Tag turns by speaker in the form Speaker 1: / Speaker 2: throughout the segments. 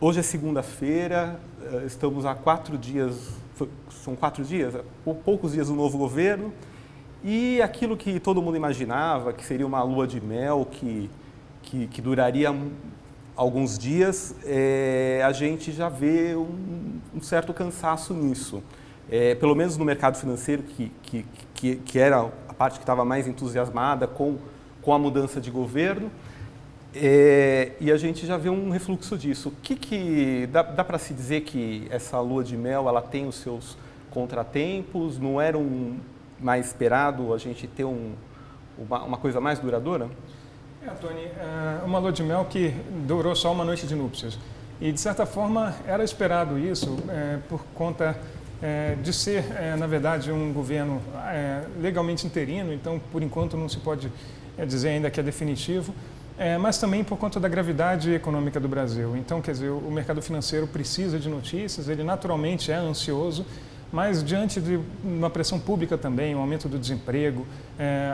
Speaker 1: Hoje é segunda-feira, estamos há 4 dias, são 4 dias, poucos dias do novo governo, e aquilo que todo mundo imaginava, que seria uma lua de mel que duraria alguns dias, a gente já vê um certo cansaço nisso. Pelo menos no mercado financeiro, que era a parte que estava mais entusiasmada com a mudança de governo, e a gente já vê um refluxo disso. Dá para se dizer que essa lua de mel ela tem os seus contratempos? Não era mais esperado a gente ter uma coisa mais duradoura?
Speaker 2: Tony, uma lua de mel que durou só uma noite de núpcias. E, de certa forma, era esperado isso por conta de ser, na verdade, um governo legalmente interino, então, por enquanto, não se pode dizer ainda que é definitivo, mas também por conta da gravidade econômica do Brasil. Então, quer dizer, o mercado financeiro precisa de notícias, ele naturalmente é ansioso, mas diante de uma pressão pública também, o aumento do desemprego,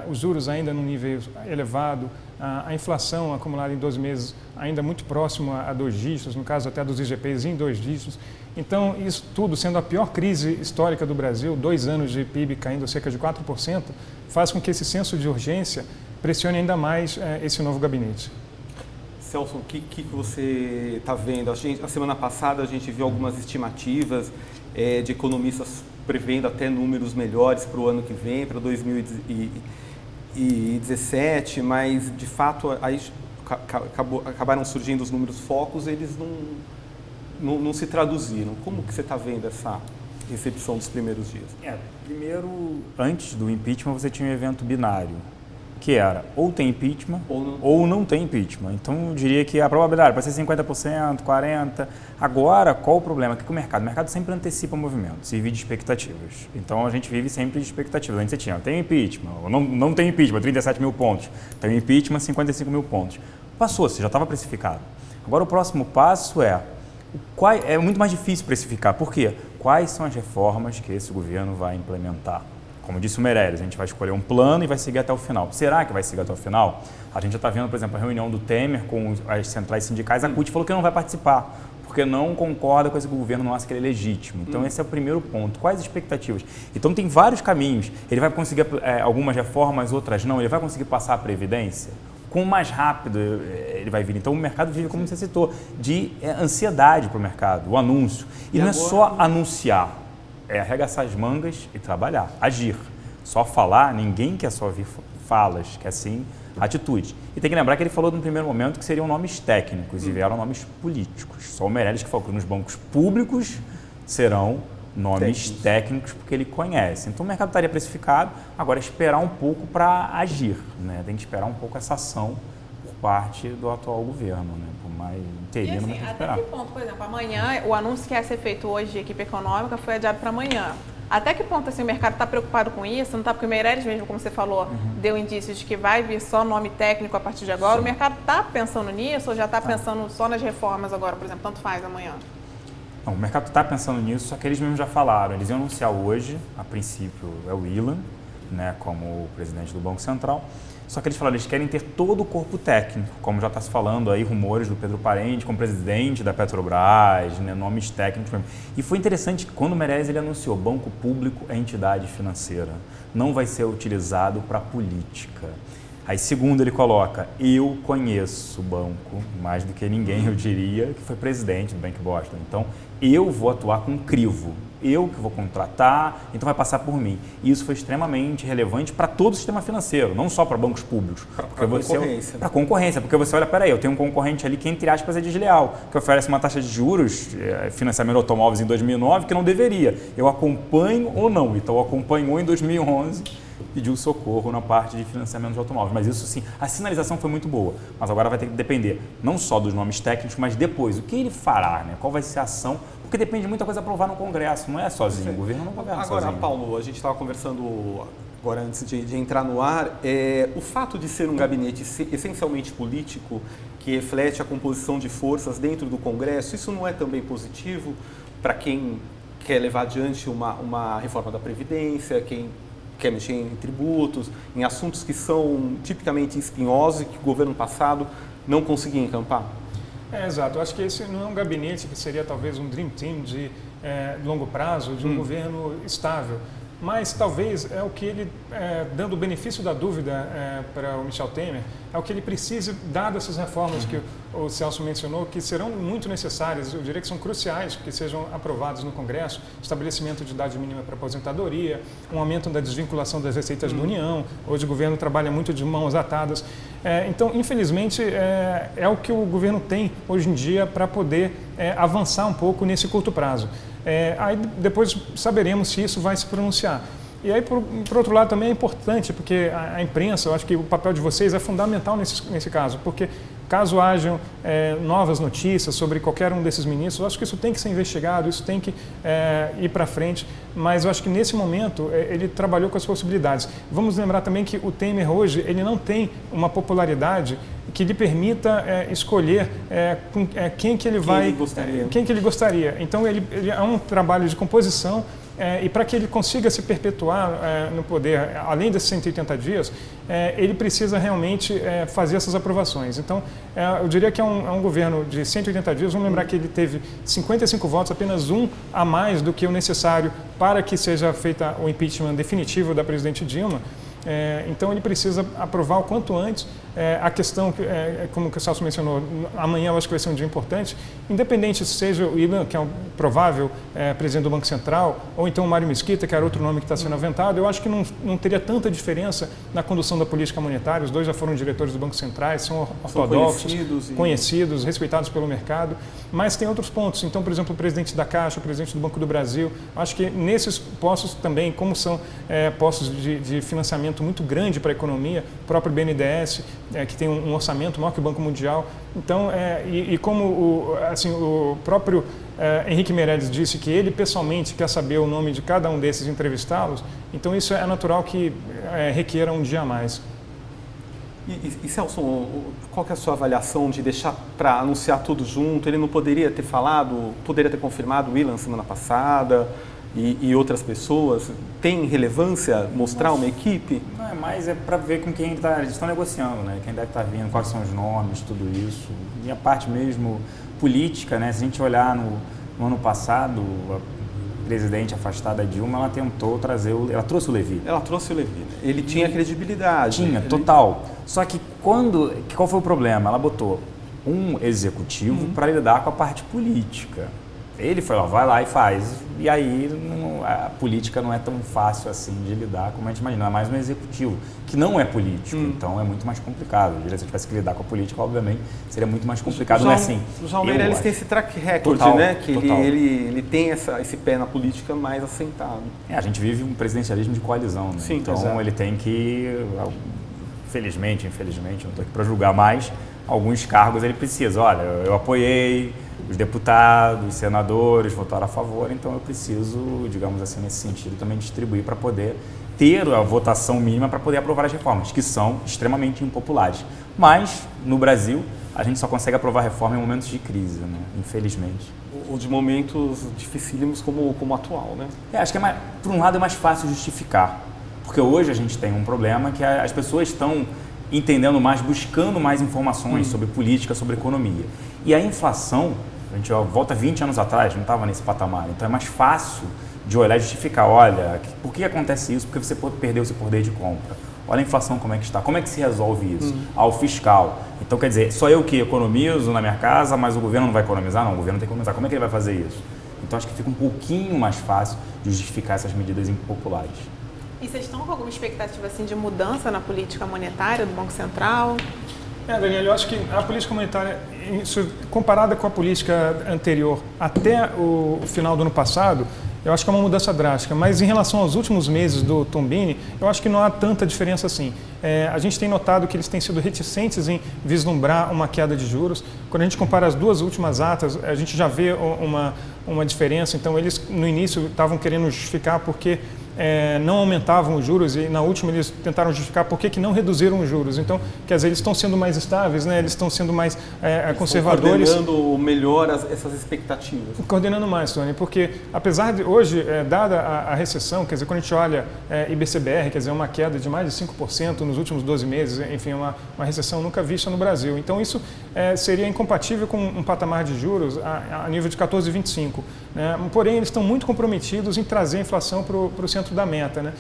Speaker 2: os juros ainda num nível elevado, a inflação acumulada em 12 meses ainda muito próximo a 2 dígitos, no caso até dos IGPs em 2 dígitos. Então, isso tudo sendo a pior crise histórica do Brasil, 2 anos de PIB caindo cerca de 4%, faz com que esse senso de urgência pressione ainda mais esse novo gabinete.
Speaker 1: Celso, o que você está vendo? A semana passada a gente viu algumas estimativas de economistas prevendo até números melhores para o ano que vem, para 2017, mas de fato aí acabaram surgindo os números focos, eles não se traduziram. Como que você está vendo essa recepção dos primeiros dias?
Speaker 3: Primeiro, antes do impeachment, você tinha um evento binário, que era ou tem impeachment ou não tem impeachment. Então, eu diria que a probabilidade vai ser 50%, 40%. Agora, qual o problema? O que o mercado? O mercado sempre antecipa o movimento, se vive de expectativas. Então, a gente vive sempre de expectativas. Antes você tinha, tem impeachment, ou não tem impeachment, 37 mil pontos. Tem impeachment, 55 mil pontos. Passou, você já estava precificado. Agora, o próximo passo é muito mais difícil precificar. Por quê? Quais são as reformas que esse governo vai implementar? Como disse o Meirelles, a gente vai escolher um plano e vai seguir até o final. Será que vai seguir até o final? A gente já está vendo, por exemplo, a reunião do Temer com as centrais sindicais. A CUT falou que não vai participar, porque não concorda com esse governo, não acha que ele é legítimo. Então, esse é o primeiro ponto. Quais as expectativas? Então, tem vários caminhos. Ele vai conseguir algumas reformas, outras não. Ele vai conseguir passar a Previdência? Quanto mais rápido ele vai vir. Então, o mercado vive, como você citou, de ansiedade para o mercado, o anúncio. E não é só anunciar. É arregaçar as mangas e trabalhar, agir. Só falar, ninguém quer só ouvir falas, quer sim atitude. E tem que lembrar que ele falou no primeiro momento que seriam nomes técnicos e vieram nomes políticos. Só o Meirelles que falou que nos bancos públicos serão nomes técnicos porque ele conhece. Então o mercado estaria precificado, agora esperar um pouco para agir, né? Tem que esperar um pouco essa ação por parte do atual governo, né? Por mais interino, mas tem que esperar.
Speaker 4: Até que ponto, por exemplo, amanhã, o anúncio que ia ser feito hoje de equipe econômica foi adiado para amanhã. Até que ponto assim, o mercado está preocupado com isso? Não está? Porque o Meirelles mesmo, como você falou, deu indícios de que vai vir só nome técnico a partir de agora. Sim. O mercado está pensando nisso ou já está pensando só nas reformas agora, por exemplo, tanto faz amanhã?
Speaker 3: Não, o mercado está pensando nisso, só que eles mesmos já falaram. Eles iam anunciar hoje, a princípio é o Ilan, né, como o presidente do Banco Central. Só que eles falaram, eles querem ter todo o corpo técnico, como já está se falando aí, rumores do Pedro Parente como presidente da Petrobras, né, nomes técnicos mesmo. E foi interessante que quando o Meirelles ele anunciou, banco público é entidade financeira, não vai ser utilizado para política. Aí, segundo, ele coloca, eu conheço o banco, mais do que ninguém, eu diria, que foi presidente do Bank Boston. Então, eu vou atuar com crivo, eu que vou contratar, então vai passar por mim. E isso foi extremamente relevante para todo o sistema financeiro, não só para bancos públicos. Para concorrência. Para concorrência, porque você olha, peraí, eu tenho um concorrente ali que, entre aspas, é desleal, que oferece uma taxa de juros, financiamento de automóveis em 2009, que não deveria. Eu acompanho ou não? Então, acompanhou em 2011, pediu socorro na parte de financiamento de automóveis. Mas isso sim, a sinalização foi muito boa. Mas agora vai ter que depender não só dos nomes técnicos, mas depois, o que ele fará, né? Qual vai ser a ação? Porque depende de muita coisa aprovar no Congresso, não é sozinho, o governo não governa sozinho.
Speaker 1: Agora, Paulo, a gente estava conversando agora antes de entrar no ar, o fato de ser um gabinete essencialmente político, que reflete a composição de forças dentro do Congresso, isso não é também positivo para quem quer levar adiante uma reforma da Previdência, quem quer mexer em tributos, em assuntos que são tipicamente espinhosos e que o governo passado não conseguia encampar?
Speaker 2: Exato. Eu acho que esse não é um gabinete que seria talvez um dream team de longo prazo, de um governo estável. Mas talvez é o que ele, dando o benefício da dúvida para o Michel Temer, é o que ele precise, dadas essas reformas que o Celso mencionou, que serão muito necessárias, eu diria que são cruciais que sejam aprovadas no Congresso, estabelecimento de idade mínima para aposentadoria, um aumento da desvinculação das receitas da União, hoje o governo trabalha muito de mãos atadas. Então, infelizmente, é o que o governo tem hoje em dia para poder avançar um pouco nesse curto prazo. Aí depois saberemos se isso vai se pronunciar. E aí, por outro lado, também é importante, porque a imprensa, eu acho que o papel de vocês é fundamental nesse caso, porque caso hajam novas notícias sobre qualquer um desses ministros, eu acho que isso tem que ser investigado, isso tem que ir para frente, mas eu acho que nesse momento ele trabalhou com as possibilidades. Vamos lembrar também que o Temer hoje, ele não tem uma popularidade que lhe permita escolher quem que ele vai... Quem que ele gostaria. Então, ele é um trabalho de composição. E para que ele consiga se perpetuar no poder, além desses 180 dias, ele precisa realmente fazer essas aprovações. Então, eu diria que é um governo de 180 dias. Vamos lembrar que ele teve 55 votos, apenas um a mais do que o necessário para que seja feita o impeachment definitivo da presidente Dilma. Então, ele precisa aprovar o quanto antes. A questão, como o Celso mencionou, amanhã eu acho que vai ser um dia importante, independente se seja o Ilan, que é um provável presidente do Banco Central, ou então o Mário Mesquita, que era outro nome que está sendo aventado, eu acho que não teria tanta diferença na condução da política monetária. Os dois já foram diretores do Banco Central, são ortodoxos, conhecidos, respeitados pelo mercado, mas tem outros pontos. Então, por exemplo, o presidente da Caixa, o presidente do Banco do Brasil, acho que nesses postos também, como são postos de financiamento muito grande para a economia, o próprio BNDES, que tem um orçamento maior que o Banco Mundial. Então, como o próprio Henrique Meirelles disse que ele pessoalmente quer saber o nome de cada um desses entrevistados, então isso é natural que requeira um dia a mais.
Speaker 1: E Celso, qual que é a sua avaliação de deixar para anunciar tudo junto? Ele não poderia ter falado, poderia ter confirmado o Ilan semana passada e outras pessoas? Tem relevância mostrar uma equipe?
Speaker 3: Não é mais, para ver com quem eles estão negociando, né? Quem deve estar vindo, quais são os nomes, tudo isso. E a parte mesmo política, né? Se a gente olhar no ano passado, a presidente afastada Dilma, ela tentou trazer ela trouxe o Levi.
Speaker 1: Ela trouxe o Levi. Ele tinha credibilidade.
Speaker 3: Tinha, total. Só que qual foi o problema? Ela botou um executivo para lidar com a parte política. Ele foi lá, vai lá e faz. E aí a política não é tão fácil assim de lidar como a gente imagina. É mais um executivo, que não é político, então é muito mais complicado. Se eu tivesse que lidar com a política, obviamente, seria muito mais complicado. Não é assim.
Speaker 1: O João Meirelles tem esse track record, né? Que ele tem esse pé na política mais assentado.
Speaker 3: A gente vive um presidencialismo de coalizão, né?
Speaker 1: Sim,
Speaker 3: então
Speaker 1: exato.
Speaker 3: Ele tem que, felizmente, infelizmente, não estou aqui para julgar mais, alguns cargos ele precisa. Olha, eu apoiei, os deputados, os senadores votaram a favor, então eu preciso, digamos assim, nesse sentido, também distribuir para poder ter a votação mínima para poder aprovar as reformas, que são extremamente impopulares. Mas, no Brasil, a gente só consegue aprovar reforma em momentos de crise, né? Infelizmente.
Speaker 1: Ou de momentos dificílimos como o atual, né?
Speaker 3: Acho que, por um lado, é mais fácil justificar, porque hoje a gente tem um problema que as pessoas estão entendendo mais, buscando mais informações sobre política, sobre economia. E a inflação, a gente volta 20 anos atrás, não estava nesse patamar, então é mais fácil de olhar e justificar, olha, por que acontece isso? Porque você perdeu seu poder de compra. Olha a inflação como é que está, como é que se resolve isso? Ao fiscal. Então, quer dizer, só eu que economizo na minha casa, mas o governo não vai economizar? Não, o governo tem que economizar. Como é que ele vai fazer isso? Então, acho que fica um pouquinho mais fácil de justificar essas medidas impopulares.
Speaker 4: E vocês estão com alguma expectativa assim, de mudança na política monetária do Banco Central?
Speaker 2: Daniel, eu acho que a política monetária, comparada com a política anterior até o final do ano passado, eu acho que é uma mudança drástica. Mas em relação aos últimos meses do Tombini, eu acho que não há tanta diferença assim. A gente tem notado que eles têm sido reticentes em vislumbrar uma queda de juros. Quando a gente compara as duas últimas atas, a gente já vê uma diferença. Então, eles no início estavam querendo justificar porque não aumentavam os juros e na última eles tentaram justificar por que não reduziram os juros. Então, quer dizer, eles estão sendo mais estáveis, né? Eles estão sendo mais conservadores.
Speaker 1: Estão coordenando melhor essas expectativas.
Speaker 2: Coordenando mais, Tony, porque apesar de hoje, dada a recessão, quer dizer, quando a gente olha IBCBR, quer dizer, uma queda de mais de 5% nos últimos 12 meses, enfim, uma recessão nunca vista no Brasil. Então, isso seria incompatível com um patamar de juros a nível de 14,25. Né? Porém, eles estão muito comprometidos em trazer a inflação para o centro da meta. Né?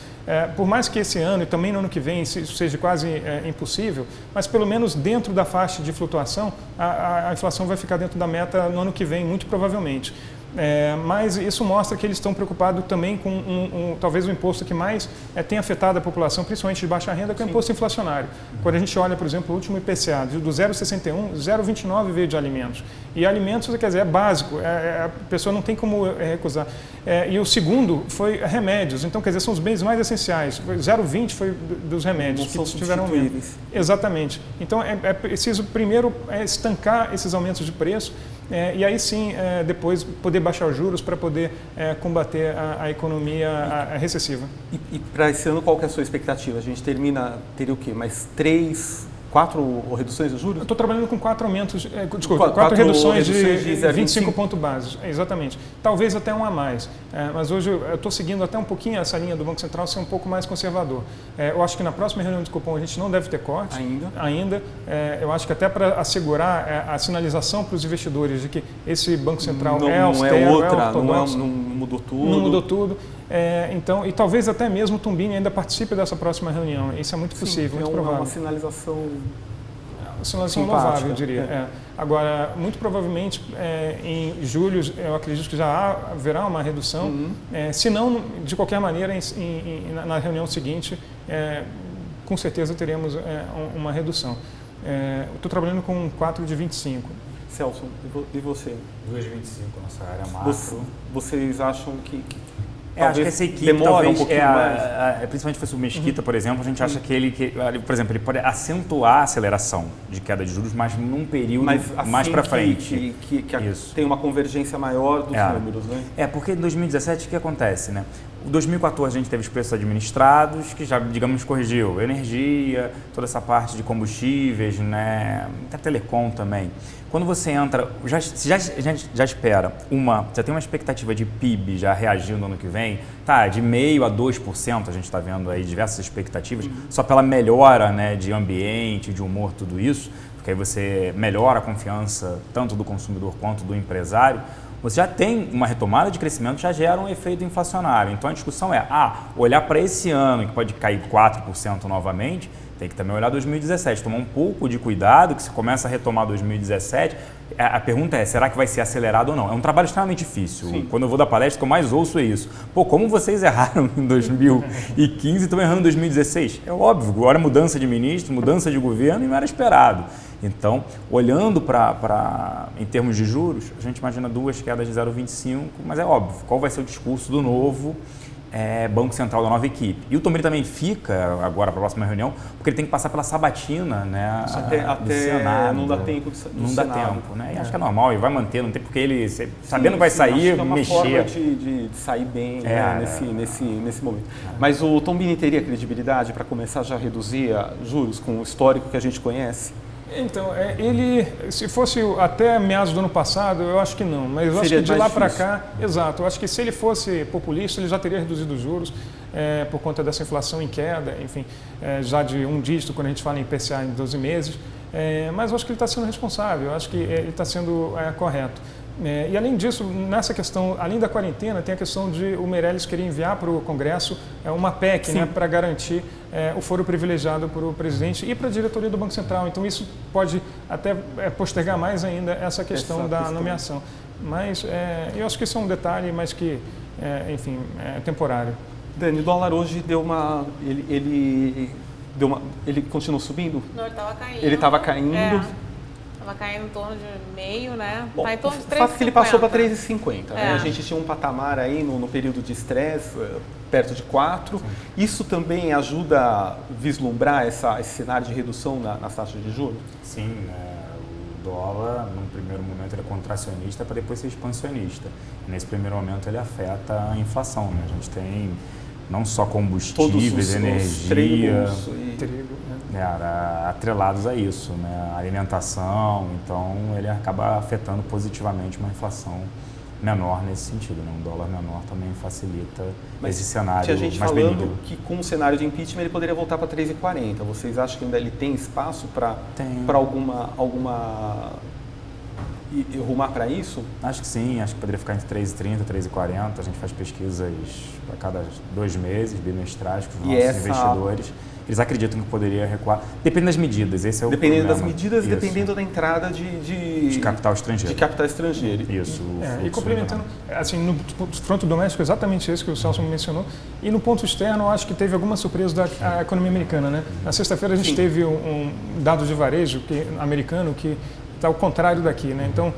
Speaker 2: Por mais que esse ano e também no ano que vem isso seja quase impossível, mas pelo menos dentro da faixa de flutuação, a inflação vai ficar dentro da meta no ano que vem, muito provavelmente. Mas isso mostra que eles estão preocupados também com talvez o imposto que mais tem afetado a população, principalmente de baixa renda, que é o imposto inflacionário. Quando a gente olha, por exemplo, o último IPCA, do 0,61, 0,29 veio de alimentos. E alimentos, quer dizer, é básico, a pessoa não tem como recusar. E o segundo foi remédios, então, quer dizer, são os bens mais essenciais. 0,20 foi dos remédios
Speaker 1: não
Speaker 2: que tiveram aumento. Exatamente. Então, é preciso primeiro estancar esses aumentos de preço, e aí sim, depois poder baixar os juros para poder combater a economia recessiva.
Speaker 1: E para esse ano, qual que é a sua expectativa? A gente teria o quê? Mais 4 reduções de juros?
Speaker 2: Eu estou trabalhando com 4 aumentos, quatro reduções de 25 pontos básicos, exatamente. Talvez até um a mais, mas hoje eu estou seguindo até um pouquinho essa linha do Banco Central ser um pouco mais conservador. Eu acho que na próxima reunião de cupom a gente não deve ter corte. Ainda. Eu acho que até para assegurar a sinalização para os investidores de que esse Banco Central austero, ortodoxo,
Speaker 1: não mudou tudo.
Speaker 2: Não mudou tudo. Então, e talvez até mesmo o Tumbini ainda participe dessa próxima reunião. Isso é muito possível, muito provável.
Speaker 1: É uma sinalização
Speaker 2: louvável, eu diria. Agora, muito provavelmente, em julho, eu acredito que já haverá uma redução. Se não, de qualquer maneira, na reunião seguinte, com certeza teremos uma redução. Estou trabalhando com 4 de 25.
Speaker 1: Celso, e você?
Speaker 3: 2,25 nossa área macro.
Speaker 1: Vocês acham que
Speaker 3: acho que essa equipe
Speaker 1: demora
Speaker 3: talvez,
Speaker 1: um pouquinho mais?
Speaker 3: Principalmente se fosse o Mesquita, por exemplo, a gente acha que por exemplo, ele pode acentuar a aceleração de queda de juros, mas num período mais para frente.
Speaker 1: Que tem uma convergência maior dos números, né?
Speaker 3: Porque em 2017 o que acontece, né? Em 2014 a gente teve os preços administrados, que já, digamos, corrigiu energia, toda essa parte de combustíveis, né? Até telecom também. Quando você entra, já espera já tem uma expectativa de PIB já reagindo no ano que vem, de 0,5% a 2%, a gente está vendo aí diversas expectativas, só pela melhora, né, de ambiente, de humor, tudo isso, porque aí você melhora a confiança tanto do consumidor quanto do empresário. Você já tem uma retomada de crescimento, já gera um efeito inflacionário. Então a discussão é, olhar para esse ano, que pode cair 4% novamente, tem que também olhar 2017, tomar um pouco de cuidado, que se começa a retomar 2017, a pergunta é, será que vai ser acelerado ou não? É um trabalho extremamente difícil. Sim. Quando eu vou dar palestra, o que eu mais ouço é isso. Como vocês erraram em 2015 e estão errando em 2016? É óbvio, agora mudança de ministro, mudança de governo e não era esperado. Então, olhando em termos de juros, a gente imagina 2 quedas de 0,25, mas é óbvio, qual vai ser o discurso do novo Banco Central da nova equipe. E o Tomiri também fica agora para a próxima reunião, porque ele tem que passar pela sabatina, né, do Senado.
Speaker 1: Não dá tempo
Speaker 3: Não dá tempo, né? E acho que é normal, e vai manter, não tem porque ele, sabendo que vai sair,
Speaker 1: acho
Speaker 3: mexer.
Speaker 1: É uma forma de sair bem nesse momento. Mas o Tombini teria credibilidade para começar já a reduzir juros com o histórico que a gente conhece?
Speaker 2: Então, ele, se fosse até meados do ano passado, eu acho que não, mas eu acho que de lá para cá, exato, eu acho que se ele fosse populista, ele já teria reduzido os juros por conta dessa inflação em queda, enfim, já de um dígito quando a gente fala em IPCA em 12 meses, mas eu acho que ele está sendo responsável, eu acho que ele está sendo correto. E além disso, nessa questão, além da quarentena, tem a questão de o Meirelles querer enviar para o Congresso uma PEC, né, para garantir o foro privilegiado para o presidente e para a diretoria do Banco Central. Então isso pode até postergar mais ainda essa questão da nomeação. Mas eu acho que isso é um detalhe, mas que, enfim, é temporário.
Speaker 1: Dani, o dólar hoje ele continuou subindo?
Speaker 4: Não, ele estava caindo.
Speaker 1: Ele estava caindo.
Speaker 4: Estava caindo em torno de meio, né?
Speaker 1: Bom,
Speaker 4: tá em torno de 3,50.
Speaker 1: O fato é que ele passou para 3,50. Né? A gente tinha um patamar aí no período de estresse, perto de 4. Sim. Isso também ajuda a vislumbrar esse cenário de redução nas taxas de juros?
Speaker 3: Sim, o dólar, num primeiro momento, ele é contracionista para depois ser expansionista. Nesse primeiro momento, ele afeta a inflação. Né? A gente tem não só combustíveis, energia, atrelados a isso, né? Alimentação, então ele acaba afetando positivamente uma inflação menor nesse sentido, né? Um dólar menor também facilita esse cenário
Speaker 1: tinha gente
Speaker 3: mais
Speaker 1: falando
Speaker 3: benigno.
Speaker 1: que com o cenário de impeachment ele poderia voltar para 3,40. Vocês acham que ainda ele tem espaço para alguma rumar para isso?
Speaker 3: Acho que sim, acho que poderia ficar entre 3,30 e 3,40. A gente faz pesquisas a cada 2 meses, bimestrais, com os nossos investidores. Eles acreditam que poderia recuar. Depende das medidas, esse é o
Speaker 1: dependendo
Speaker 3: problema.
Speaker 1: Das medidas, dependendo da entrada de
Speaker 3: capital estrangeiro.
Speaker 1: De capital estrangeiro.
Speaker 3: Isso.
Speaker 2: E complementando, assim, no fronte doméstico, exatamente isso que o Celso mencionou. E no ponto externo, eu acho que teve alguma surpresa da economia americana, né? Na sexta-feira a gente teve um dado de varejo americano que está ao contrário daqui, né? Então,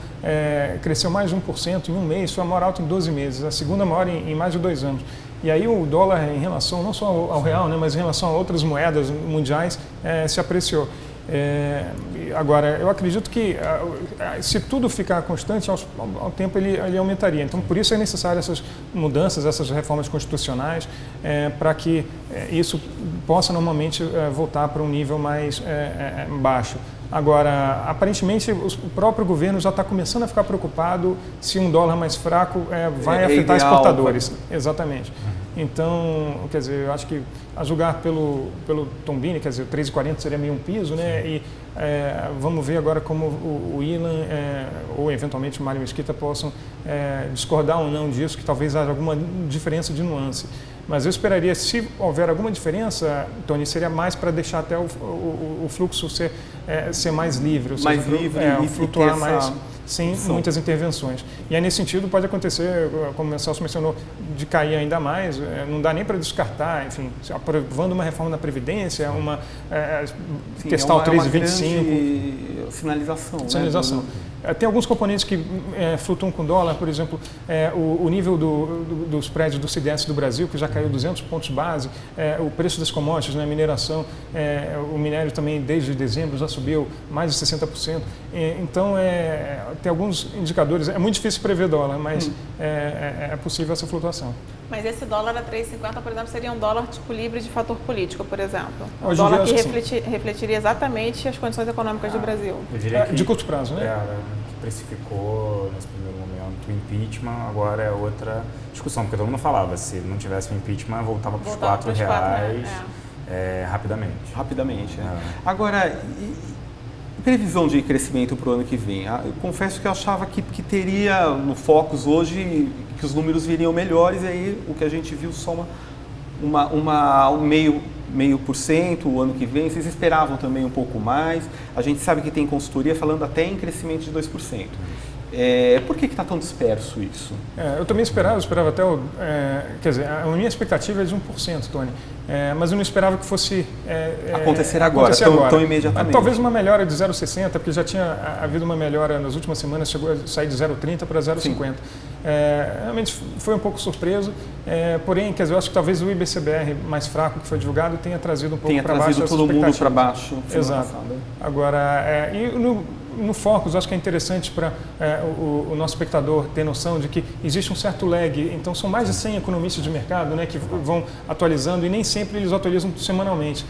Speaker 2: cresceu mais de 1% em um mês, foi a maior alta em 12 meses, a segunda maior em mais de 2 anos. E aí o dólar, em relação não só ao real, né, mas em relação a outras moedas mundiais, se apreciou. Agora, eu acredito que se tudo ficar constante, ao tempo ele aumentaria. Então, por isso é necessário essas mudanças, essas reformas constitucionais, para que isso possa normalmente voltar para um nível mais baixo. Agora, aparentemente, o próprio governo já está começando a ficar preocupado se um dólar mais fraco vai afetar exportadores. Exatamente. Então, quer dizer, eu acho que a julgar pelo Tombini, quer dizer, 3,40 seria meio um piso, né? E vamos ver agora como o Ilan ou eventualmente o Mário Mesquita possam discordar ou não disso, que talvez haja alguma diferença de nuance. Mas eu esperaria, se houver alguma diferença, Tony, seria mais para deixar até o fluxo ser mais livre, ou seja,
Speaker 1: mais livre e
Speaker 2: flutuar mais sem muitas intervenções. E aí, nesse sentido, pode acontecer, como o Celso mencionou, de cair ainda mais, não dá nem para descartar, enfim, aprovando uma reforma da Previdência, testar o 3,25.
Speaker 1: Sinalização.
Speaker 2: Né? Tem alguns componentes que flutuam com dólar, por exemplo, o nível dos prédios do CDS do Brasil, que já caiu 200 pontos base, o preço das commodities, né, mineração, o minério também desde dezembro já subiu mais de 60%. Então, tem alguns indicadores, é muito difícil prever dólar, mas é possível essa flutuação.
Speaker 4: Mas esse dólar a 3,50, por exemplo, seria um dólar tipo livre de fator político, por exemplo. Um
Speaker 2: Hoje
Speaker 4: dólar que refletiria exatamente as condições econômicas do Brasil.
Speaker 3: Eu diria que
Speaker 2: de curto prazo, né?
Speaker 3: Que precificou nesse primeiro momento o impeachment, agora é outra discussão, porque todo mundo falava, se não tivesse o impeachment, voltava para os R$4 rapidamente.
Speaker 1: Agora, previsão de crescimento para o ano que vem? Eu confesso que eu achava que teria no Focus hoje que os números viriam melhores, e aí o que a gente viu só um meio por cento o ano que vem. Vocês esperavam também um pouco mais? A gente sabe que tem consultoria falando até em crescimento de 2%. Por que está tão disperso isso?
Speaker 2: Eu também esperava até quer dizer, a minha expectativa é de 1%, Tony. Mas eu não esperava que fosse
Speaker 1: acontecer agora, tão imediatamente.
Speaker 2: Talvez uma melhora de 0,60, porque já tinha havido uma melhora nas últimas semanas, chegou a sair de 0,30 para 0,50. Realmente foi um pouco surpreso, porém, quer dizer, eu acho que talvez o IBCBR mais fraco que foi divulgado tenha trazido um pouco para baixo.
Speaker 1: Tenha trazido todo mundo para baixo.
Speaker 2: Exato. Agora, no Focus, acho que é interessante para o nosso espectador ter noção de que existe um certo lag. Então, são mais de 100 economistas de mercado, né, que vão atualizando, e nem sempre eles atualizam semanalmente.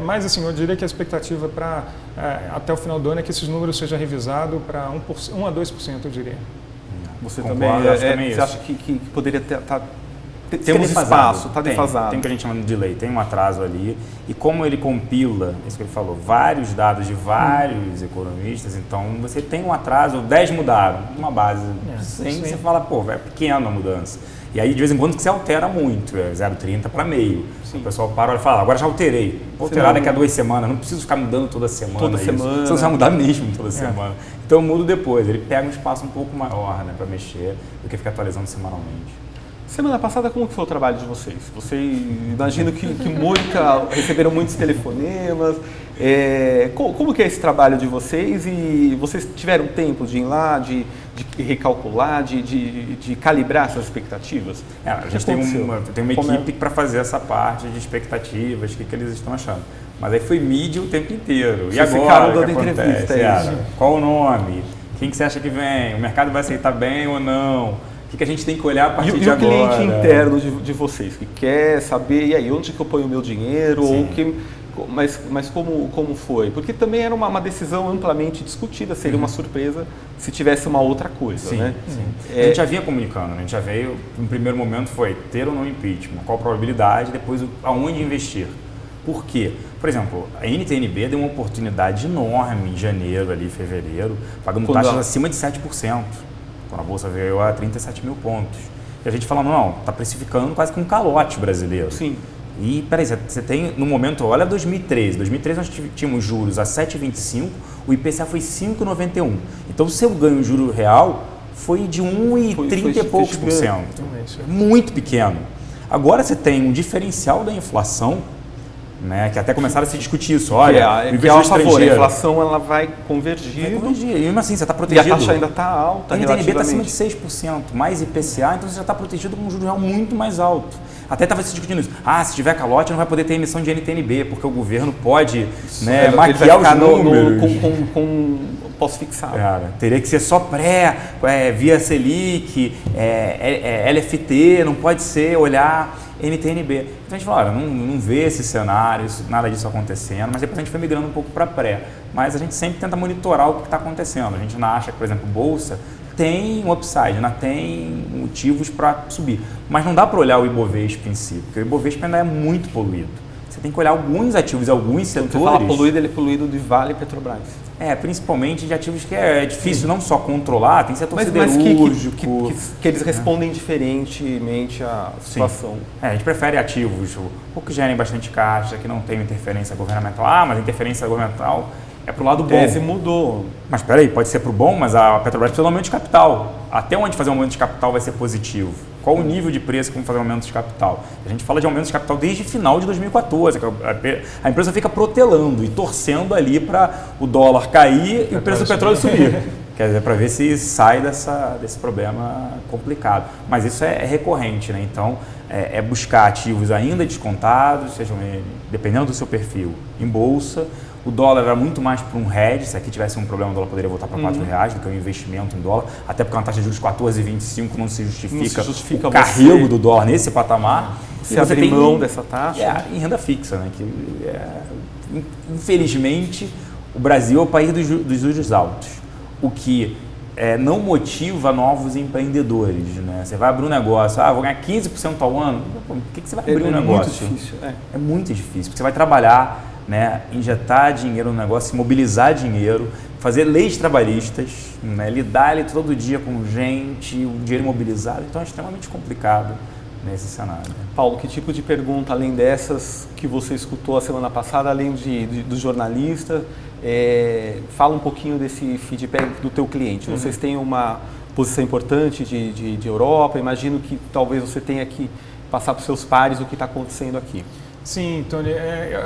Speaker 2: Mas, assim, eu diria que a expectativa para até o final do ano é que esses números sejam revisados para 1 a 2%, eu diria.
Speaker 1: Você
Speaker 3: Concordo,
Speaker 1: também você acha que poderia temos espaço, está defasado.
Speaker 3: Tem o que a gente chama de delay, tem um atraso ali. E como ele compila, isso que ele falou, vários dados de vários economistas, então você tem um atraso, 10 mudaram, uma base. Você fala, é pequena a mudança. E aí, de vez em quando, você altera muito, 0,30 para meio. O pessoal para e fala, agora já alterei. Vou alterar daqui a 2 semanas, não preciso ficar mudando toda semana. Senão você vai mudar mesmo toda semana. Então eu mudo depois, ele pega um espaço um pouco maior, né, para mexer do que ficar atualizando semanalmente.
Speaker 1: Semana passada, como que foi o trabalho de vocês? Imagino que receberam muitos telefonemas. Como que é esse trabalho de vocês? E vocês tiveram tempo de ir lá, de recalcular, de calibrar essas expectativas?
Speaker 3: A gente tem uma equipe para fazer essa parte de expectativas, o que eles estão achando. Mas aí foi mídia o tempo inteiro.
Speaker 1: Vocês ficaram dando entrevista.
Speaker 3: Qual o nome? Quem que você acha que vem? O mercado vai aceitar bem ou não? O que a gente tem que olhar a partir de
Speaker 1: E o
Speaker 3: agora?
Speaker 1: cliente interno de vocês, que quer saber, e aí, onde que eu ponho o meu dinheiro? Ou que, mas como foi? Porque também era uma decisão amplamente discutida, seria uma surpresa se tivesse uma outra coisa,
Speaker 3: Sim,
Speaker 1: né?
Speaker 3: sim. A gente já vinha comunicando, né? A gente já veio, no primeiro momento foi ter ou não impeachment, qual a probabilidade, depois aonde investir. Por quê? Por exemplo, a NTNB deu uma oportunidade enorme em janeiro, ali, fevereiro, pagando taxas acima de 7%, quando a Bolsa veio a 37 mil pontos. E a gente fala, não, está precificando quase que um calote brasileiro.
Speaker 1: Sim.
Speaker 3: E, peraí, você tem, no momento, olha 2013. 2013 nós tínhamos juros a 7,25, o IPCA foi 5,91. Então, o seu ganho juro real foi de 1,30 e poucos por cento. Muito pequeno. Agora você tem um diferencial da inflação, né, que até começaram a se discutir isso. Olha,
Speaker 1: que é a favor, a inflação ela vai convergir.
Speaker 3: Vai convergir. E mesmo assim, você está protegido.
Speaker 1: E a taxa ainda está alta,
Speaker 3: a NTNB está acima de
Speaker 1: relativamente.
Speaker 3: 6%, mais IPCA, então você já está protegido com um juro real muito mais alto. Até estava se discutindo isso. Se tiver calote, não vai poder ter emissão de NTNB, porque o governo pode, né, maquiar os números.
Speaker 1: Com pós-fixado.
Speaker 3: Teria que ser só via Selic, LFT, não pode ser olhar NTNB. Então a gente falou, não vê esse cenário, nada disso acontecendo, mas depois a gente foi migrando um pouco para pré. Mas a gente sempre tenta monitorar o que está acontecendo. A gente não acha que, por exemplo, Bolsa tem um upside, ainda tem motivos para subir. Mas não dá para olhar o Ibovespa em si, porque o Ibovespa ainda é muito poluído. Você tem que olhar alguns ativos, alguns setores.
Speaker 1: Quando você fala poluído, ele é poluído de Vale e Petrobras.
Speaker 3: Principalmente de ativos que é difícil não só controlar, tem setor
Speaker 1: mas
Speaker 3: siderúrgico.
Speaker 1: Que eles respondem diferentemente à situação.
Speaker 3: A gente prefere ativos ou que gerem bastante caixa, que não tenham interferência governamental. Mas a interferência governamental é para o lado bom.
Speaker 1: A tese mudou.
Speaker 3: Mas espera aí, pode ser para o bom, mas a Petrobras precisa de um aumento de capital. Até onde fazer um aumento de capital vai ser positivo? Qual o nível de preço que vamos fazer um aumento de capital? A gente fala de aumento de capital desde o final de 2014. A empresa fica protelando e torcendo ali para o dólar cair e o preço do petróleo subir. Quer dizer, para ver se sai desse problema complicado. Mas isso é recorrente, né? Então, é buscar ativos ainda descontados, sejam dependendo do seu perfil, em bolsa. O dólar era muito mais para um hedge, se aqui tivesse um problema, o dólar poderia voltar para R$4 do que um investimento em dólar, até porque uma taxa de juros de 14,25 não se justifica o carrego do dólar nesse patamar.
Speaker 1: Você abrir mão dessa taxa.
Speaker 3: Em renda fixa, né? Infelizmente, o Brasil é o país dos juros altos, o que não motiva novos empreendedores. Né? Você vai abrir um negócio, vou ganhar 15% ao ano, por que você vai abrir um negócio?
Speaker 1: Muito difícil.
Speaker 3: É muito difícil, porque você vai trabalhar, né, injetar dinheiro no negócio, mobilizar dinheiro, fazer leis trabalhistas, né, lidar ali todo dia com gente, o dinheiro imobilizado, então é extremamente complicado nesse cenário.
Speaker 1: Paulo, que tipo de pergunta, além dessas que você escutou a semana passada, além do jornalista, fala um pouquinho desse feedback do teu cliente. Vocês têm uma posição importante de Europa, imagino que talvez você tenha que passar para os seus pares o que está acontecendo aqui.
Speaker 2: Sim, Tony,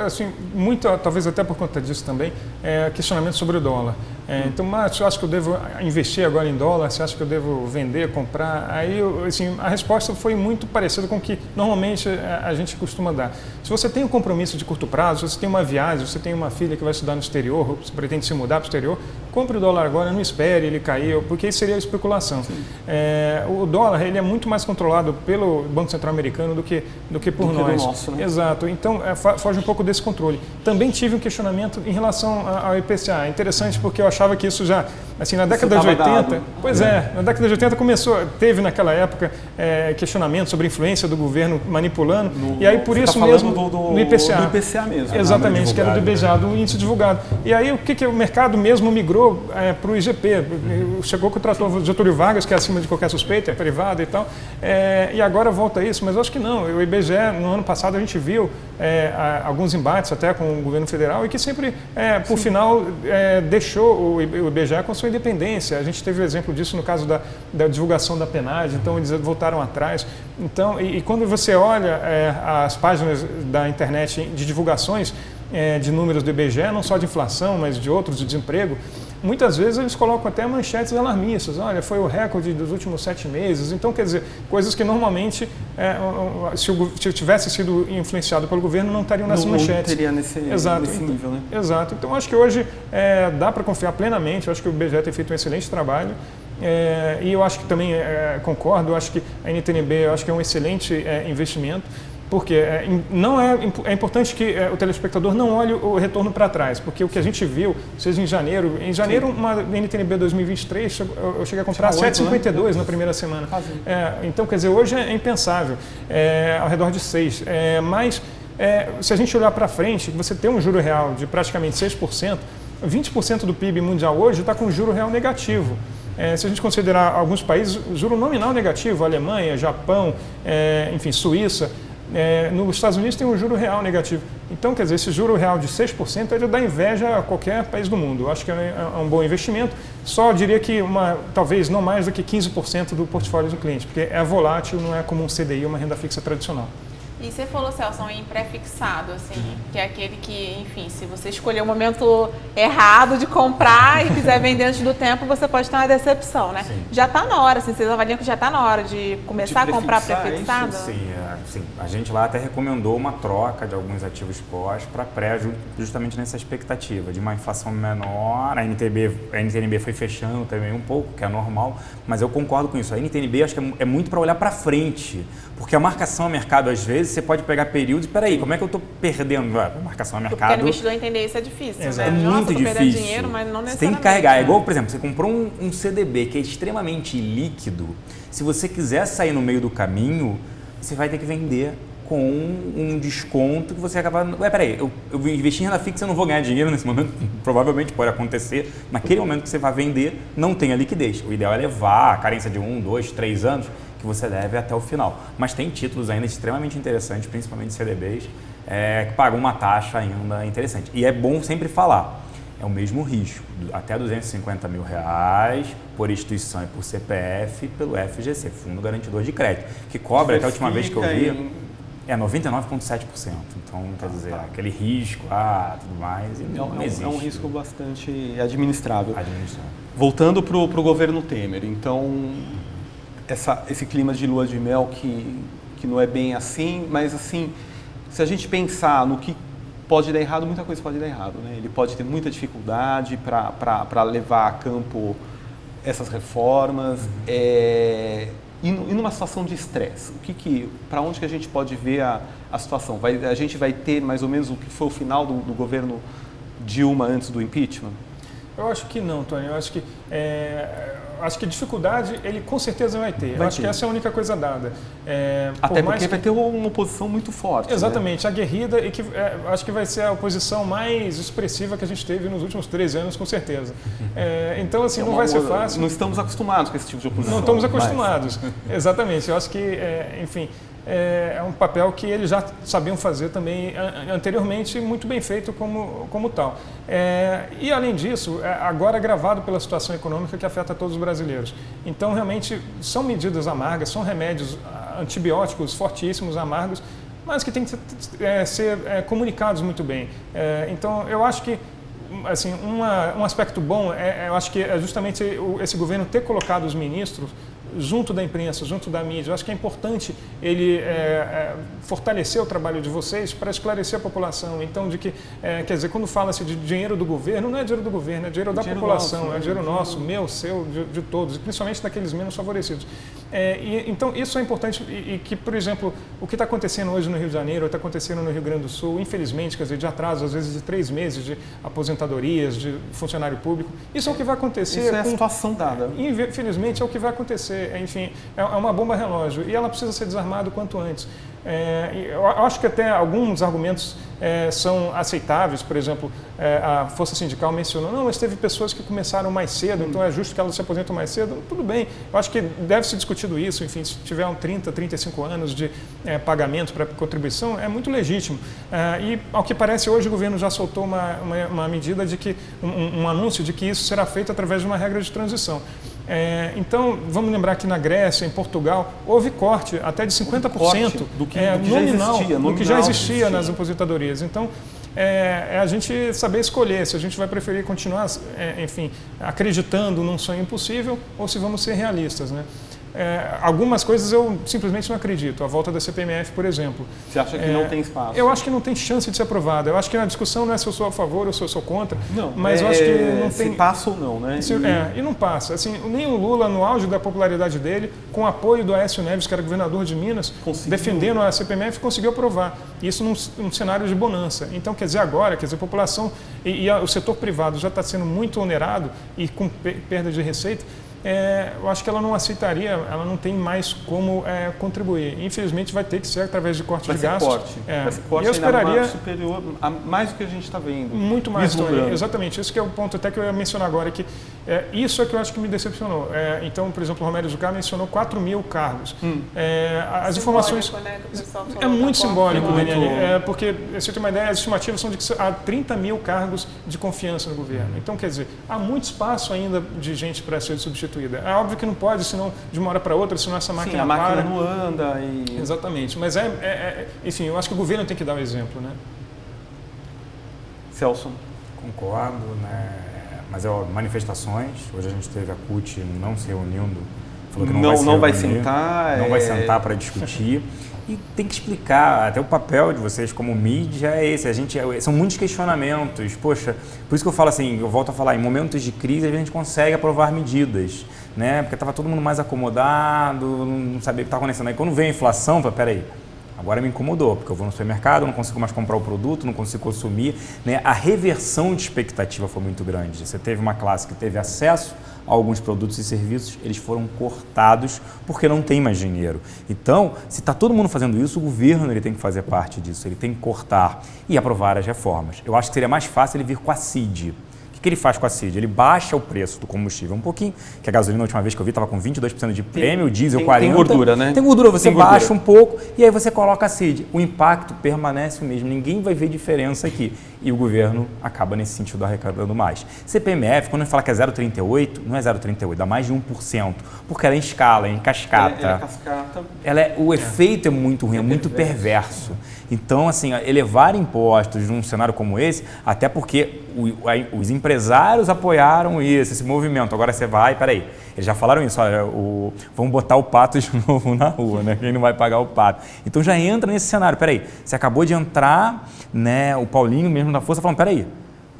Speaker 2: assim, muito, talvez até por conta disso também, questionamento sobre o dólar. Então, você acha que eu devo investir agora em dólar? Você acha que eu devo vender, comprar? Aí, assim, a resposta foi muito parecida com o que normalmente a gente costuma dar. Se você tem um compromisso de curto prazo, se você tem uma viagem, se você tem uma filha que vai estudar no exterior, ou você pretende se mudar para o exterior, compre o dólar agora, não espere ele cair, porque isso seria especulação. O dólar ele é muito mais controlado pelo Banco Central americano do que por nós.
Speaker 1: Nosso, né?
Speaker 2: Exato. Então, foge um pouco desse controle. Também tive um questionamento em relação ao IPCA. É interessante porque eu achava que isso já, assim, na década de 80, na década de 80 teve naquela época questionamento sobre a influência do governo manipulando, e aí por isso mesmo
Speaker 1: do
Speaker 2: IPCA.
Speaker 1: Do IPCA mesmo.
Speaker 2: Exatamente, que era do IBGA, do índice divulgado. E aí o que o mercado mesmo migrou para o IGP. Chegou com o trator Getúlio Vargas, que é acima de qualquer suspeita, é privado e tal, e agora volta isso, mas eu acho que não. O IBGE, no ano passado, a gente viu alguns embates até com o governo federal e que sempre, por final, deixou o IBGE com sua independência. A gente teve o exemplo disso no caso da divulgação da PNAD, então eles voltaram atrás. Então, e quando você olha as páginas da internet de divulgações de números do IBGE, não só de inflação, mas de outros, de desemprego, muitas vezes eles colocam até manchetes alarmistas. Olha, foi o recorde dos últimos 7 meses. Então, quer dizer, coisas que normalmente, se tivesse sido influenciado pelo governo, não estariam nessas manchetes.
Speaker 1: Não teria nesse nível, né?
Speaker 2: Exato. Então, acho que hoje dá para confiar plenamente. Eu acho que o IBGE tem feito um excelente trabalho. E eu acho que também concordo, eu acho que a NTNB eu acho que é um excelente investimento, porque é importante que o telespectador não olhe o retorno para trás, porque o que a gente viu, seja em janeiro, uma NTNB 2023, eu cheguei a comprar 7,52 na primeira semana. Então, quer dizer, hoje é impensável, ao redor de 6. Mas, se a gente olhar para frente, você tem um juro real de praticamente 6%, 20% do PIB mundial hoje está com juro real negativo. Se a gente considerar alguns países, juro nominal negativo, Alemanha, Japão, enfim, Suíça, nos Estados Unidos tem um juro real negativo. Então, quer dizer, esse juro real de 6% ele dá inveja a qualquer país do mundo. Eu acho que é um bom investimento. Só diria que talvez não mais do que 15% do portfólio do cliente, porque é volátil, não é como um CDI, uma renda fixa tradicional.
Speaker 4: E você falou, Celso, em pré-fixado, assim, que é aquele que, enfim, se você escolher o momento errado de comprar e quiser vender antes do tempo, você pode ter uma decepção, né? Sim. Já está na hora, assim, vocês avaliam que já está na hora de começar a comprar pré-fixado?
Speaker 3: Sim, a gente lá até recomendou uma troca de alguns ativos pós para pré, justamente nessa expectativa de uma inflação menor. A NTNB foi fechando também um pouco, que é normal, mas eu concordo com isso. A NTNB acho que é muito para olhar para frente, porque a marcação a mercado, às vezes, você pode pegar períodos e, peraí, como é que eu estou perdendo a marcação a mercado?
Speaker 4: Porque o investidor entender isso é difícil, né?
Speaker 3: É muito difícil.
Speaker 4: Dinheiro, mas não necessariamente.
Speaker 3: Você tem que carregar. É igual, por exemplo, você comprou um CDB que é extremamente líquido. Se você quiser sair no meio do caminho, você vai ter que vender com um desconto que você acaba... Peraí, eu investi em renda fixa, eu não vou ganhar dinheiro nesse momento. Provavelmente pode acontecer. Naquele momento que você vai vender, não tem a liquidez. O ideal é levar a carência de 1, 2, 3 anos que você leve até o final. Mas tem títulos ainda extremamente interessantes, principalmente CDBs, que pagam uma taxa ainda interessante. E é bom sempre falar, é o mesmo risco, até R$250 mil por instituição e por CPF pelo FGC, Fundo Garantidor de Crédito, que cobra, até a última vez que eu vi, 99,7%. Então, quer dizer, aquele risco, tudo mais, não existe. É
Speaker 1: um risco bastante administrável. Voltando para o governo Temer, então... Esse clima de lua de mel que não é bem assim, mas assim, se a gente pensar no que pode dar errado, muita coisa pode dar errado, né? Ele pode ter muita dificuldade para levar a campo essas reformas, e numa situação de estresse, para onde que a gente pode ver a situação? A gente vai ter mais ou menos o que foi o final do governo Dilma antes do impeachment?
Speaker 2: Eu acho que não, Tony. Eu acho que dificuldade ele com certeza vai ter. Eu acho que essa é a única coisa dada.
Speaker 1: Até porque vai ter uma oposição muito forte.
Speaker 2: Exatamente,
Speaker 1: né?
Speaker 2: Aguerrida, e que acho que vai ser a oposição mais expressiva que a gente teve nos últimos 13 anos, com certeza. Então, assim, não vai ser fácil.
Speaker 1: Não estamos acostumados com esse tipo de oposição.
Speaker 2: Não estamos acostumados, exatamente. Eu acho que, enfim... É um papel que eles já sabiam fazer também anteriormente, muito bem feito como tal. E, além disso, agora agravado pela situação econômica que afeta todos os brasileiros. Então, realmente, são medidas amargas, são remédios antibióticos fortíssimos, amargos, mas que têm que ser comunicados muito bem. Então, eu acho que assim, um aspecto bom, eu acho que é justamente esse governo ter colocado os ministros junto da imprensa, junto da mídia. Eu acho que é importante ele fortalecer o trabalho de vocês para esclarecer a população. Então, quer dizer, quando fala-se de dinheiro do governo, não é dinheiro do governo, é dinheiro da população, nosso, é dinheiro nosso, meu, seu, de todos, e principalmente daqueles menos favorecidos. Então, isso é importante e que, por exemplo, o que está acontecendo hoje no Rio de Janeiro, está acontecendo no Rio Grande do Sul, infelizmente, quer dizer, de atraso, às vezes, de 3 meses de aposentadorias, de funcionário público, isso é o que vai acontecer.
Speaker 1: Isso é a situação dada.
Speaker 2: Infelizmente, é o que vai acontecer. Enfim, é uma bomba relógio e ela precisa ser desarmada o quanto antes. Eu acho que até alguns argumentos são aceitáveis. Por exemplo, a Força Sindical mencionou, não, mas teve pessoas que começaram mais cedo, então é justo que elas se aposentem mais cedo. Tudo bem, eu acho que deve ser discutido isso. Enfim, se tiver 30, 35 anos de pagamento para contribuição, é muito legítimo. E, ao que parece, hoje o governo já soltou uma medida de que, um anúncio de que isso será feito através de uma regra de transição. Então, vamos lembrar que na Grécia, em Portugal, houve corte até de 50%
Speaker 1: do que
Speaker 2: já existia nas aposentadorias. Então, é a gente saber escolher se a gente vai preferir continuar, enfim, acreditando num sonho impossível ou se vamos ser realistas, né? Algumas coisas eu simplesmente não acredito. A volta da CPMF, por exemplo.
Speaker 1: Você acha que não tem espaço?
Speaker 2: Eu acho que não tem chance de ser aprovada. Eu acho que a discussão não é se eu sou a favor ou se eu sou contra.
Speaker 1: Não,
Speaker 2: mas eu acho que não tem...
Speaker 1: Se passa ou não, né?
Speaker 2: E não passa. Assim, nem o Lula, no auge da popularidade dele, com o apoio do Aécio Neves, que era governador de Minas, defendendo a CPMF, conseguiu aprovar. Isso num cenário de bonança. Então, quer dizer, agora, a população e o setor privado já está sendo muito onerado e com perda de receita, eu acho que ela não aceitaria, ela não tem mais como contribuir. Infelizmente, vai ter que ser através de corte de gastos.
Speaker 1: Vai ser corte
Speaker 2: eu esperaria
Speaker 1: superior a mais do que a gente está vendo.
Speaker 2: Muito mais, Tony. Exatamente. Esse que é o ponto até que eu ia mencionar agora, que isso é que eu acho que me decepcionou. Então, por exemplo, o Romério Jucá mencionou 4.000 cargos. As informações...
Speaker 4: Né,
Speaker 2: é muito simbólico, Daniele, porque, se você tem uma ideia, as estimativas são de que há 30.000 cargos de confiança no governo. Então, quer dizer, há muito espaço ainda de gente para ser substituída. É óbvio que não pode, senão de uma hora para outra, senão essa máquina para.
Speaker 1: A máquina não anda.
Speaker 2: Exatamente, mas enfim, eu acho que o governo tem que dar o exemplo, né?
Speaker 1: Celso.
Speaker 3: Concordo, né? Mas manifestações, hoje a gente teve a CUT não se reunindo, falou que não vai sentar. Não vai sentar para discutir. E tem que explicar, até o papel de vocês como mídia é esse, são muitos questionamentos, poxa, por isso que eu falo assim, eu volto a falar, em momentos de crise a gente consegue aprovar medidas, né, porque estava todo mundo mais acomodado, não sabia o que estava acontecendo, aí quando vem a inflação, peraí, agora me incomodou, porque eu vou no supermercado, não consigo mais comprar o produto, não consigo consumir, né, a reversão de expectativa foi muito grande, você teve uma classe que teve acesso a alguns produtos e serviços, eles foram cortados porque não tem mais dinheiro. Então, se está todo mundo fazendo isso, o governo ele tem que fazer parte disso, ele tem que cortar e aprovar as reformas. Eu acho que seria mais fácil ele vir com a CID. O que ele faz com a CID? Ele baixa o preço do combustível um pouquinho, que a gasolina, a última vez que eu vi, estava com 22% de prêmio, o diesel 40%. Tem
Speaker 1: gordura, né?
Speaker 3: Tem gordura, você baixa um pouco e aí você coloca a CID. O impacto permanece o mesmo, ninguém vai ver diferença aqui. E o governo acaba, nesse sentido, arrecadando mais. CPMF, quando a gente fala que é 0,38, não é 0,38, dá mais de 1%, porque ela é em escala, é em cascata.
Speaker 1: É cascata.
Speaker 3: O efeito é muito ruim, é muito perverso. Então, assim, elevar impostos num cenário como esse, até porque os empresários apoiaram esse movimento. Agora você peraí, eles já falaram isso, olha, vamos botar o pato de novo na rua, né? Quem não vai pagar o pato. Então já entra nesse cenário, peraí, você acabou de entrar, né? O Paulinho mesmo da Força falando, peraí,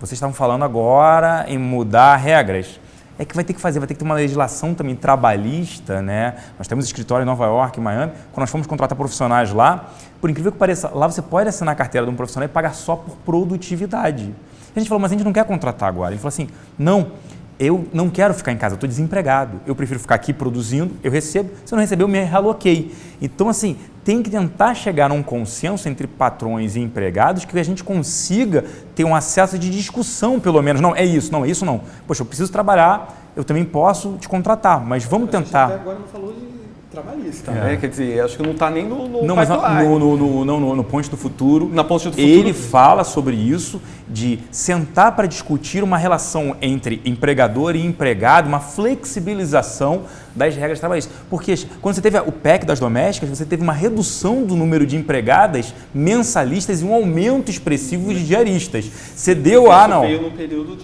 Speaker 3: vocês estavam falando agora em mudar regras. É que vai ter que ter uma legislação também trabalhista, né? Nós temos escritório em Nova York, em Miami, quando nós fomos contratar profissionais lá, por incrível que pareça, lá você pode assinar a carteira de um profissional e pagar só por produtividade. A gente falou, mas a gente não quer contratar agora. Ele falou assim, não, eu não quero ficar em casa, eu estou desempregado, eu prefiro ficar aqui produzindo, eu recebo, se eu não receber eu me realoquei. Então, assim, tem que tentar chegar a um consenso entre patrões e empregados que a gente consiga ter um acesso de discussão, pelo menos. Não, é isso, não. Poxa, eu preciso trabalhar, eu também posso te contratar, mas vamos tentar.
Speaker 1: Até agora não falou de trabalhista, né? Quer dizer, acho que não está nem no
Speaker 3: não, mas no Ponte do Futuro,
Speaker 1: na Ponte do Futuro,
Speaker 3: ele fala sobre isso, de sentar para discutir uma relação entre empregador e empregado, uma flexibilização das regras trabalhistas. Porque quando você teve o PEC das domésticas, você teve uma redução do número de empregadas mensalistas e um aumento expressivo de diaristas. Você deu
Speaker 1: não veio no período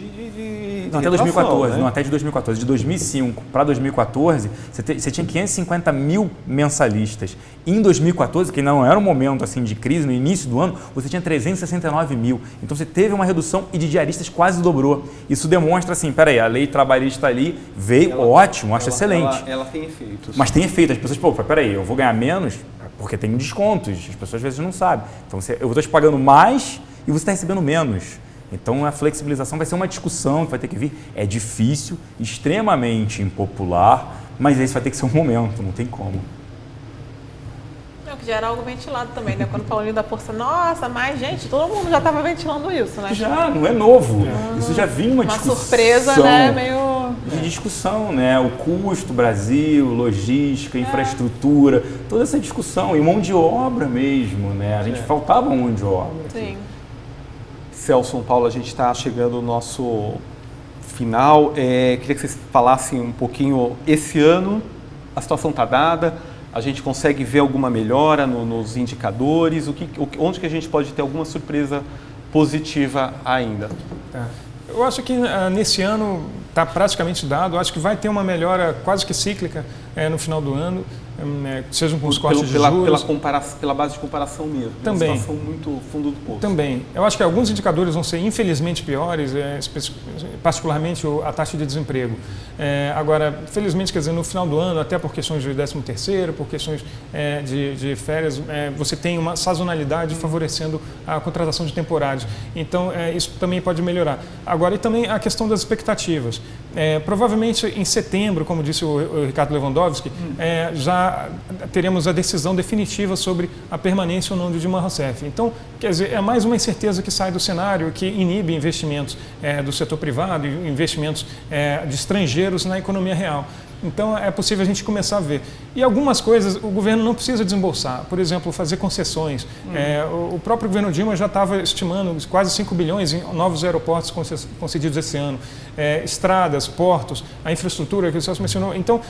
Speaker 3: não, até 2014, né? Não, até de 2014. De 2005 para 2014, você tinha 550 mil mensalistas. Em 2014, que não era um momento assim de crise, no início do ano, você tinha 369 mil. Então você teve uma redução e de diaristas quase dobrou. Isso demonstra assim, peraí, a lei trabalhista ali veio ótimo, acho excelente.
Speaker 1: Ela tem efeitos.
Speaker 3: Mas tem efeito. As pessoas, peraí, eu vou ganhar menos porque tem descontos. As pessoas às vezes não sabem. Então eu estou te pagando mais e você está recebendo menos. Então, a flexibilização vai ser uma discussão que vai ter que vir. É difícil, extremamente impopular, mas esse vai ter que ser um momento, não tem como.
Speaker 4: Que já era algo ventilado também, né? Quando o Paulinho da Força, nossa, mas gente, todo mundo já estava ventilando isso, né?
Speaker 3: Já, não é novo. Isso já vinha uma discussão.
Speaker 4: Uma surpresa, né? Meio...
Speaker 3: De discussão, né? O custo, Brasil, logística, infraestrutura, toda essa discussão. E mão de obra mesmo, né? A gente faltava mão de obra.
Speaker 4: Sim.
Speaker 1: Celso, Paulo, a gente está chegando no nosso final. Queria que vocês falassem um pouquinho, esse ano, a situação está dada, a gente consegue ver alguma melhora nos indicadores, onde que a gente pode ter alguma surpresa positiva ainda?
Speaker 2: Eu acho que nesse ano está praticamente dado. Eu acho que vai ter uma melhora quase que cíclica no final do ano, sejam com os cortes de juros.
Speaker 1: Pela base de comparação mesmo.
Speaker 2: Também.
Speaker 1: Uma situação muito fundo do poço.
Speaker 2: Também. Eu acho que alguns indicadores vão ser infelizmente piores, particularmente a taxa de desemprego. Agora, felizmente, quer dizer, no final do ano, até por questões de 13º, por questões de férias, você tem uma sazonalidade favorecendo a contratação de temporários. Então, isso também pode melhorar. Agora, e também a questão das expectativas. Provavelmente em setembro, como disse o Ricardo Lewandowski, já teremos a decisão definitiva sobre a permanência ou não de Dilma Rousseff. Então, quer dizer, é mais uma incerteza que sai do cenário, que inibe investimentos do setor privado e investimentos de estrangeiros na economia real. Então, é possível a gente começar a ver. E algumas coisas o governo não precisa desembolsar. Por exemplo, fazer concessões. O próprio governo Dilma já estava estimando quase 5 bilhões em novos aeroportos concedidos esse ano. Estradas, portos, a infraestrutura que o Celso mencionou. Então,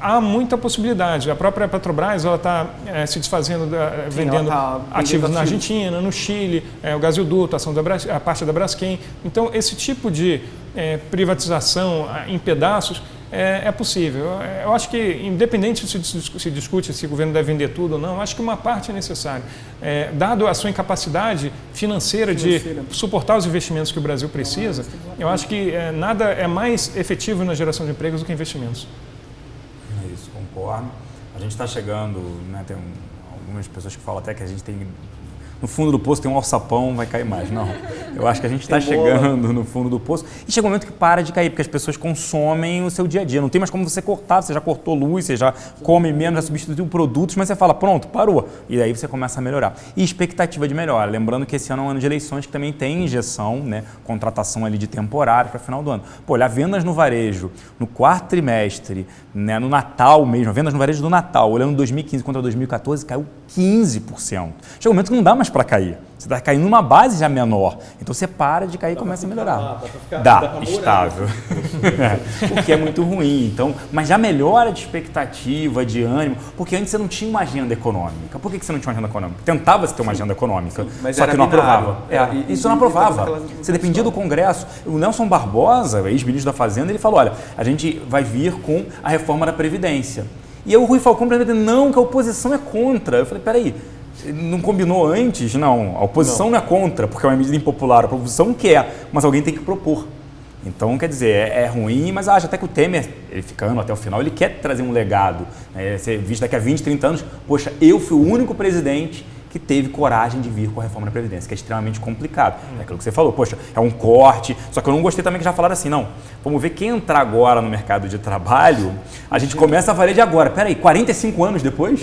Speaker 2: há muita possibilidade. A própria Petrobras está se desfazendo, vendendo ativos na Argentina, no Chile, o gasoduto, a parte da Braskem. Então, esse tipo de privatização em pedaços é possível. Eu acho que, independente se discute se o governo deve vender tudo ou não, acho que uma parte é necessária. Dado a sua incapacidade financeira de suportar os investimentos que o Brasil precisa, eu acho que nada é mais efetivo na geração de empregos do que investimentos.
Speaker 3: É isso, concordo. A gente está chegando, né, tem algumas pessoas que falam até que a gente tem... No fundo do poço tem um alçapão, vai cair mais. Não, eu acho que a gente está chegando no fundo do poço e chega um momento que para de cair, porque as pessoas consomem o seu dia a dia. Não tem mais como você cortar, você já cortou luz, você já come menos, já substituiu produtos, mas você fala, pronto, parou. E aí você começa a melhorar. E expectativa de melhora. Lembrando que esse ano é um ano de eleições que também tem injeção, né, contratação ali de temporário para final do ano. Pô, olhar vendas no varejo, no quarto trimestre, né, no Natal mesmo, vendas no varejo do Natal, olhando 2015 contra 2014, caiu 15%. Chega um momento que não dá mais para cair. Você está caindo numa base já menor. Então você para de cair e começa a melhorar. Dá estável. O que é muito ruim. Então, mas já melhora de expectativa, de ânimo, porque antes você não tinha uma agenda econômica. Por que você não tinha uma agenda econômica? Tentava-se ter uma agenda econômica, só que não aprovava. Isso não aprovava. Você dependia do Congresso. O Nelson Barbosa, ex-ministro da Fazenda, ele falou, olha, a gente vai vir com a reforma da Previdência. E aí o Rui Falcão falou, não, que a oposição é contra. Eu falei, peraí, não combinou antes? Não, a oposição não é contra, porque é uma medida impopular. A oposição quer, mas alguém tem que propor. Então, quer dizer, é ruim, mas acho até que o Temer, ele ficando até o final, ele quer trazer um legado. Né? Ser visto daqui a 20, 30 anos, poxa, eu fui o único presidente que teve coragem de vir com a reforma da Previdência, que é extremamente complicado. É aquilo que você falou, poxa, é um corte, só que eu não gostei também que já falaram assim, não, vamos ver quem entrar agora no mercado de trabalho, a gente começa a valer de agora. Peraí, 45 anos depois?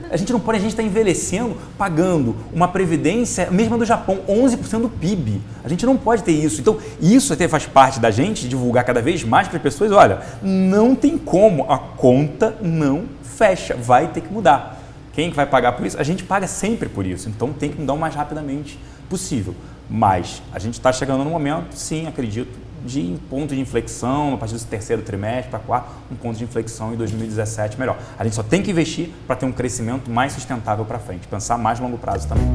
Speaker 3: A gente não pode, a gente está envelhecendo, pagando uma previdência, mesmo do Japão, 11% do PIB. A gente não pode ter isso. Então, isso até faz parte da gente, de divulgar cada vez mais para as pessoas, olha, não tem como, a conta não fecha, vai ter que mudar. Quem que vai pagar por isso? A gente paga sempre por isso, então tem que mudar o mais rapidamente possível. Mas a gente está chegando no momento, sim, acredito, de ponto de inflexão, a partir do terceiro trimestre para quarto, um ponto de inflexão em 2017 melhor. A gente só tem que investir para ter um crescimento mais sustentável para frente, pensar mais a longo prazo também.